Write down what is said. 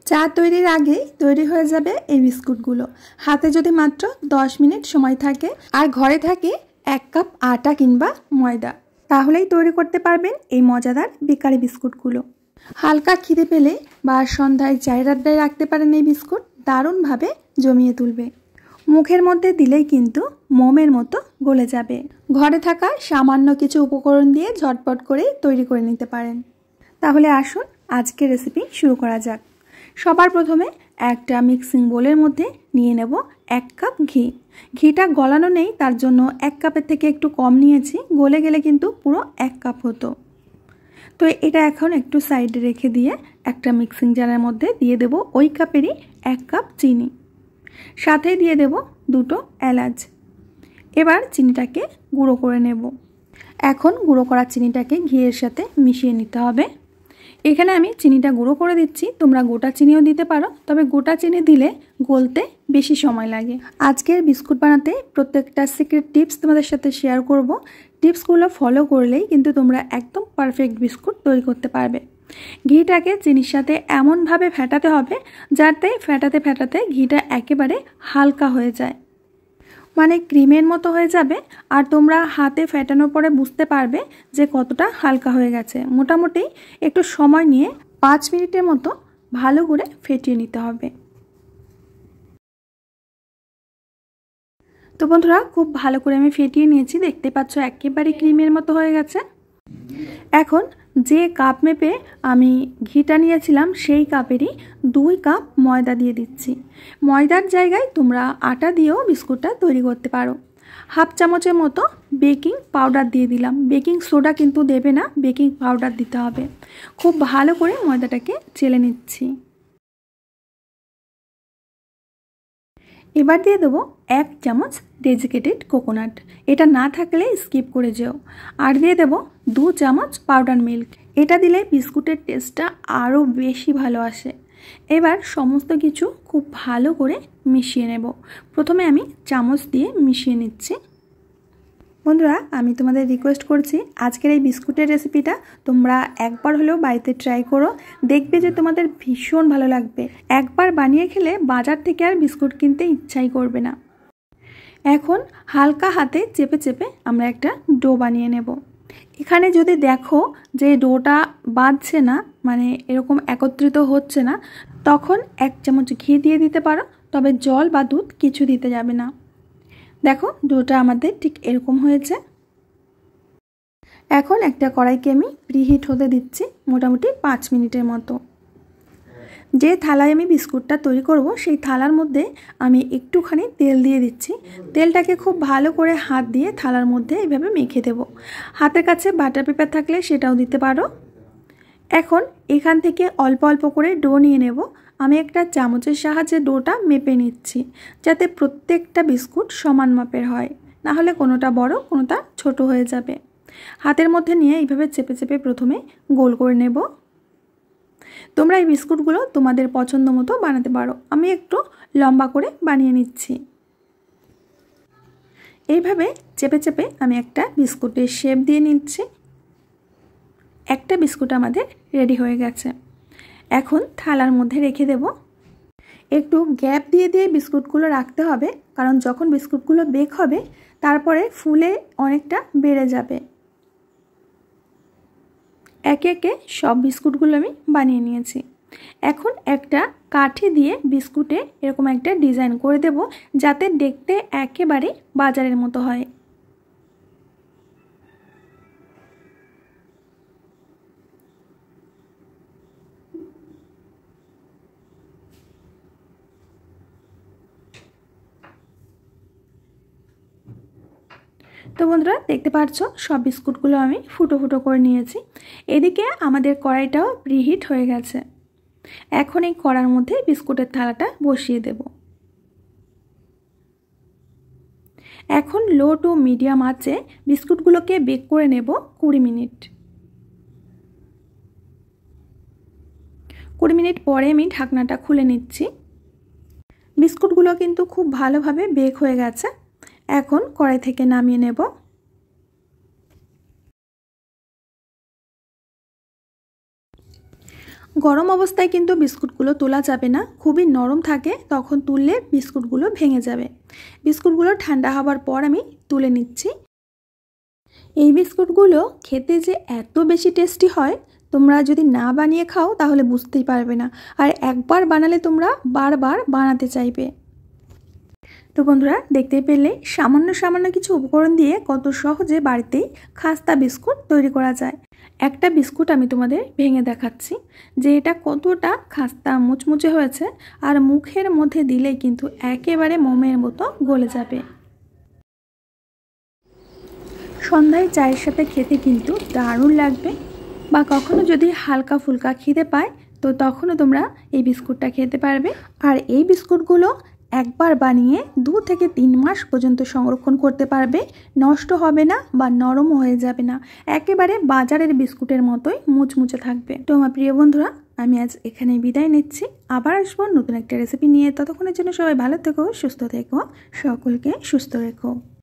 চা তৈরির আগেই তৈরি হয়ে যাবে এই বিস্কুটগুলো। হাতে যদি মাত্র 10 মিনিট সময় থাকে আর ঘরে থাকে 1 কাপ আটা কিংবা ময়দা, তাহলেই তৈরি করতে পারবেন এই মজাদার বেকারি বিস্কুটগুলো। হালকা খিদে পেলে বা সন্ধ্যায় চায়ের আড্ডায় রাখতে পারেন এই বিস্কুট, দারুণভাবে জমিয়ে তুলবে। মুখের মধ্যে দিলেই কিন্তু মোমের মতো গলে যাবে। ঘরে থাকা সামান্য কিছু উপকরণ দিয়ে ঝটপট করে তৈরি করে নিতে পারেন। তাহলে আসুন আজকের রেসিপি শুরু করা যাক। সবার প্রথমে একটা মিক্সিং বোলের মধ্যে নিয়ে নেব 1 কাপ ঘি। ঘিটা গলানো নেই, তার জন্য 1 কাপের থেকে একটু কম নিয়েছি, গলে গেলে কিন্তু পুরো 1 কাপ হতো। তো এটা এখন একটু সাইডে রেখে দিয়ে একটা মিক্সিং জারের মধ্যে দিয়ে দেব ওই কাপেরই 1 কাপ চিনি, সাথে দিয়ে দেব 2টো এলাচ। এবার চিনিটাকে গুঁড়ো করে নেব। এখন গুঁড়ো করা চিনিটাকে ঘিয়ের সাথে মিশিয়ে নিতে হবে। এখানে আমি চিনিটা গুঁড়ো করে দিচ্ছি, তোমরা গোটা চিনিও দিতে পারো, তবে গোটা চিনি দিলে গলতে বেশি সময় লাগে। আজকের বিস্কুট বানাতে প্রত্যেকটা সিক্রেট টিপস তোমাদের সাথে শেয়ার করব। টিপসগুলো ফলো করলেই কিন্তু তোমরা একদম পারফেক্ট বিস্কুট তৈরি করতে পারবে। ঘিটাকে চিনির সাথে এমনভাবে ফেটাতে হবে যাতে ফেটাতে ফেটাতে ঘিটা একেবারে হালকা হয়ে যায়, মানে ক্রিমের মতো হয়ে যাবে। আর তোমরা হাতে ফেটানোর পরে বুঝতে পারবে যে কতটা হালকা হয়ে গেছে। মোটামুটি একটু সময় নিয়ে 5 মিনিটের মতো ভালো করে ফেটিয়ে নিতে হবে। তো বন্ধুরা, খুব ভালো করে আমি ফেটিয়ে নিয়েছি, দেখতে পাচ্ছ একেবারে ক্রিমের মতো হয়ে গেছে। এখন যে কাপ মেপে আমি ঘিটা নিয়েছিলাম সেই কাপেরই 2 কাপ ময়দা দিয়ে দিচ্ছি। ময়দার জায়গায় তোমরা আটা দিয়েও বিস্কুটটা তৈরি করতে পারো। হাফ চামচের মতো বেকিং পাউডার দিয়ে দিলাম। বেকিং সোডা কিন্তু দেবে না, বেকিং পাউডার দিতে হবে। খুব ভালো করে ময়দাটাকে চেলে নিচ্ছি। এবার দিয়ে দেবো 1 চামচ ডেজিকেটেড কোকোনাট, এটা না থাকলে স্কিপ করে যেও। আর দিয়ে দেবো 2 চামচ পাউডার মিল্ক, এটা দিলে বিস্কুটের টেস্টটা আরও বেশি ভালো আসে। এবার সমস্ত কিছু খুব ভালো করে মিশিয়ে নেব। প্রথমে আমি চামচ দিয়ে মিশিয়ে নিচ্ছি। বন্ধুরা, আমি তোমাদের রিকোয়েস্ট করছি আজকের এই বিস্কুটের রেসিপিটা তোমরা একবার হলেও বাড়িতে ট্রাই করো, দেখবে যে তোমাদের ভীষণ ভালো লাগবে। একবার বানিয়ে খেলে বাজার থেকে আর বিস্কুট কিনতে ইচ্ছাই করবে না। এখন হালকা হাতে চেপে চেপে আমরা একটা ডো বানিয়ে নেব। এখানে যদি দেখো যে ডোটা বাঁধছে না, মানে এরকম একত্রিত হচ্ছে না, তখন 1 চামচ ঘি দিয়ে দিতে পারো, তবে জল বা দুধ কিছু দিতে যাবে না। দেখো ডোটা আমাদের ঠিক এরকম হয়েছে। এখন একটা কড়াইকে আমি প্রিহিট হতে দিচ্ছি মোটামুটি 5 মিনিটের মতো। যে থালায় আমি বিস্কুটটা তৈরি করব সেই থালার মধ্যে আমি একটুখানি তেল দিয়ে দিচ্ছি। তেলটাকে খুব ভালো করে হাত দিয়ে থালার মধ্যে এইভাবে মেখে দেব। হাতের কাছে বাটার পেপার থাকলে সেটাও দিতে পারো। এখন এখান থেকে অল্প অল্প করে ডো নিয়ে নেব। আমি একটা চামচের সাহায্যে ডোটা মেপে নিচ্ছি, যাতে প্রত্যেকটা বিস্কুট সমান মাপের হয়, না হলে কোনোটা বড় কোনোটা ছোট হয়ে যাবে। হাতের মধ্যে নিয়ে এইভাবে চেপে চেপে প্রথমে গোল করে নেব। তোমরা এই বিস্কুটগুলো তোমাদের পছন্দ মতো বানাতে পারো। আমি একটু লম্বা করে বানিয়ে নিচ্ছি। এইভাবে চেপে চেপে আমি একটা বিস্কুটের শেপ দিয়ে নিচ্ছি। একটা বিস্কুট আমাদের রেডি হয়ে গেছে। এখন থালার মধ্যে রেখে দেব। একটু গ্যাপ দিয়ে দিয়ে বিস্কুটগুলো রাখতে হবে, কারণ যখন বিস্কুটগুলো বেক হবে তারপরে ফুলে অনেকটা বেড়ে যাবে। একে একে সব বিস্কুটগুলো আমি বানিয়ে নিয়েছি। এখন একটা কাঠি দিয়ে বিস্কুটে এরকম একটা ডিজাইন করে দেব, যাতে দেখতে একেবারে বাজারের মতো হয়। তো বন্ধুরা, দেখতে পাচ্ছ সব বিস্কুটগুলো আমি ফুটো ফুটো করে নিয়েছি। এদিকে আমাদের কড়াইটাও প্রিহিট হয়ে গেছে। এখন এই কড়ার মধ্যে বিস্কুটের থালাটা বসিয়ে দেব। এখন লো টু মিডিয়াম আঁচে বিস্কুটগুলোকে বেক করে নেব 20 মিনিট। 20 মিনিট পরে আমি ঢাকনাটা খুলে নিচ্ছি। বিস্কুটগুলো কিন্তু খুব ভালোভাবে বেক হয়ে গেছে। এখন কড়াই থেকে নামিয়ে নেব। গরম অবস্থায় কিন্তু বিস্কুটগুলো তোলা যাবে না, খুবই নরম থাকে, তখন তুললে বিস্কুটগুলো ভেঙে যাবে। বিস্কুটগুলো ঠান্ডা হবার পর আমি তুলে নিচ্ছি। এই বিস্কুটগুলো খেতে যে এত বেশি টেস্টি হয়, তোমরা যদি না বানিয়ে খাও তাহলে বুঝতেই পারবে না, আর একবার বানালে তোমরা বারবার বানাতে চাইবে। তো বন্ধুরা, দেখতে পেলে সামান্য সামান্য কিছু উপকরণ দিয়ে কত সহজে বাড়িতেই খাস্তা বিস্কুট তৈরি করা যায়। একটা বিস্কুট আমি তোমাদের ভেঙে দেখাচ্ছি যে এটা কতটা খাস্তা মুচমুচে হয়েছে, আর মুখের মধ্যে দিলেই কিন্তু একেবারে মোমের মতো গলে যাবে। সন্ধ্যায় চায়ের সাথে খেতে কিন্তু দারুণ লাগবে, বা কখনো যদি হালকা ফুলকা খিদে পায় তো তখনও তোমরা এই বিস্কুটটা খেতে পারবে। আর এই বিস্কুটগুলো একবার বানিয়ে 2 থেকে 3 মাস পর্যন্ত সংরক্ষণ করতে পারবে, নষ্ট হবে না বা নরম হয়ে যাবে না, একেবারে বাজারের বিস্কুটের মতোই মুচমুচে থাকবে। তো আমার প্রিয় বন্ধুরা, আমি আজ এখানে বিদায় নিচ্ছি, আবার আসবো নতুন একটা রেসিপি নিয়ে। ততক্ষণের জন্য সবাই ভালো থেকো, সুস্থ থেকো, সকলকে সুস্থ রেখো।